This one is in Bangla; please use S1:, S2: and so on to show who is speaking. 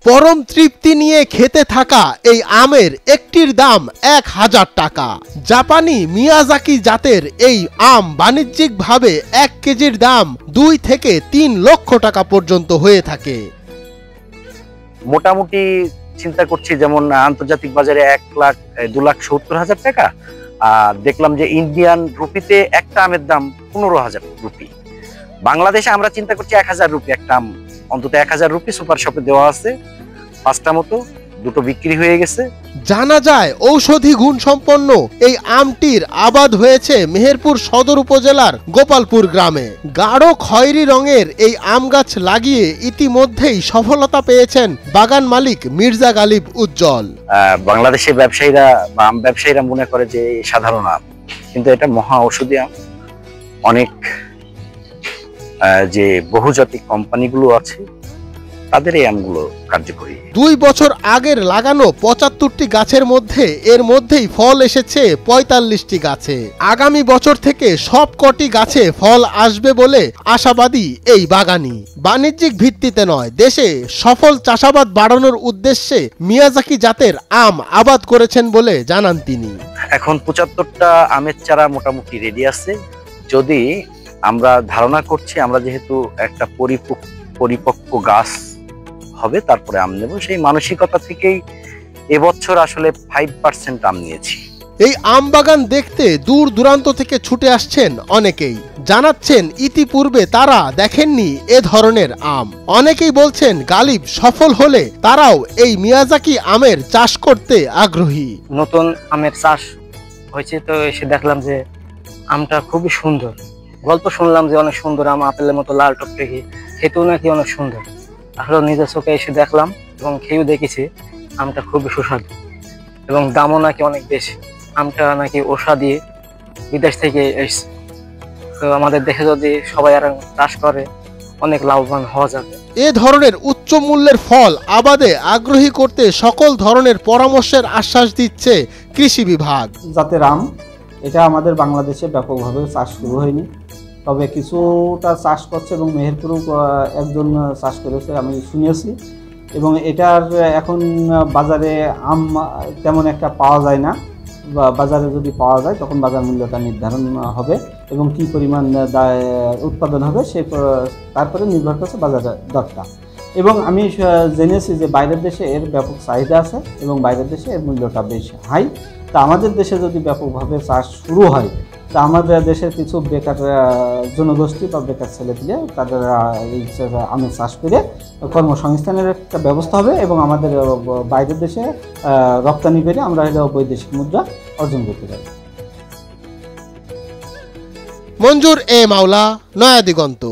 S1: পরম তৃপ্তি নিয়ে খেতে থাকা এই আমের একটির দাম ১,০০০ টাকা। জাপানি মিয়াজাকি জাতের এই আম বাণিজ্যিকভাবে ১ কেজির দাম ২ থেকে ৩ লক্ষ টাকা পর্যন্ত হয়ে থাকে।
S2: মোটামুটি চিন্তা করছি যেমন আন্তর্জাতিক বাজারে ১,২,৭০,০০০ টাকা, আর দেখলাম যে ইন্ডিয়ান রুপিতে একটা আমের দাম ১৫,০০০ রুপি। বাংলাদেশে আমরা চিন্তা করছি ১,০০০ রুপি একটা আম, অন্তত ১,০০০ রুপি সুপার শপে দেওয়া আছে, ৫টা মতো, 2টো বিক্রি হয়ে গেছে।
S1: জানা যায় ঔষধি গুণ সম্পন্ন এই আমটির আবাদ হয়েছে মেহেরপুর সদর উপজেলার গোপালপুর গ্রামে। গাঢ় খয়েরি রঙের এই আম গাছ লাগিয়ে ইতিমধ্যেই সফলতা পেয়েছেন বাগান মালিক মির্জা গালিব উজ্জ্বল।
S2: বাংলাদেশের ব্যবসায়ীরা বা আম ব্যবসায়ীরা মনে করে যে সাধারণ আম, কিন্তু এটা মহা ঔষধি আম। অনেক যে বহুজাতিক কোম্পানিগুলো আছে তাদের এই আমগুলো কার্যকরী।
S1: ২ বছর আগের লাগানো ৭৫টি গাছের মধ্যে এর মধ্যেই ফল এসেছে ৪৫টি গাছে। আগামী বছর থেকে সব কটি গাছে ফল আসবে বলে আশাবাদী এই বাগানি। বাণিজ্যিক ভিত্তিতে নয়, দেশে সফল চাষাবাদ বাড়ানোর উদ্দেশ্যে মিয়াজাকি জাতের আম আবাদ করেছেন বলে জানান তিনি।
S2: এখন ৭৫টা আমের চারা মোটামুটি রেডি আছে। যদি আমরা ধারণা করছি, আমরা যেহেতু একটা পরিপক্ক গাছ হবে তারপরে আম নেব, সেই মানসিকতা থেকেই এবছর আসলে 5% আম নিয়েছি।
S1: এই আম বাগান দেখতে দূর দূরান্ত থেকে ছুটে আসছেন অনেকেই। জানাচ্ছেন ইতিপূর্বে তারা দেখেননি এ ধরনের আম। অনেকেই বলছেন গালিব সফল হলে তারাও এই মিয়াজাকি আমের চাষ করতে আগ্রহী।
S3: নতুন আমের চাষ হয়েছে, তো এসে দেখলাম যে আমটা খুবই সুন্দর। গল্প শুনলাম যে অনেক সুন্দর আম, আপেলের মতো লাল টকটকে, খেতেও নাকি অনেক সুন্দর। আসলে নিজের চোখে এসে দেখলাম এবং খেয়েও দেখেছি আমটা খুবই সুস্বাদু এবং দামও নাকি অনেক বেশি। আমটা নাকি ওষা দিয়ে বিদেশ থেকে এসছে। তো আমাদের দেশে যদি সবাই আর চাষ করে অনেক লাভবান হওয়া যাবে।
S1: এ ধরনের উচ্চ মূল্যের ফল আবাদে আগ্রহী করতে সকল ধরনের পরামর্শের আশ্বাস দিচ্ছে কৃষি বিভাগ।
S4: জাতের আম এটা আমাদের বাংলাদেশে ব্যাপকভাবে চাষ শুরু হয়নি, তবে কিছুটা চাষ করছে এবং মেহেরপুরেও একজন চাষ করেছে আমি শুনেছি। এবং এটার এখন বাজারে আম তেমন একটা পাওয়া যায় না, বাজারে যদি পাওয়া যায় তখন বাজার মূল্যটা নির্ধারণ হবে এবং কী পরিমাণ উৎপাদন হবে তারপরে নির্ভর করছে বাজার দরটা। এবং আমি জেনেছি যে বাইরের দেশে এর ব্যাপক চাহিদা আছে এবং বাইরের দেশে এর মূল্যটা বেশ হাই। তা আমাদের দেশে যদি ব্যাপকভাবে চাষ শুরু হয়, তা আমাদের দেশের কিছু বেকার জনগোষ্ঠী বা বেকার ছেলেপিলে তাদের এই আমের চাষ করে কর্মসংস্থানের একটা ব্যবস্থা হবে এবং আমাদের বাইরের দেশে রপ্তানি করে আমরা বৈদেশিক মুদ্রা অর্জন করতে পারি।
S1: মঞ্জুর এ মাওলা, নয়া দিগন্ত।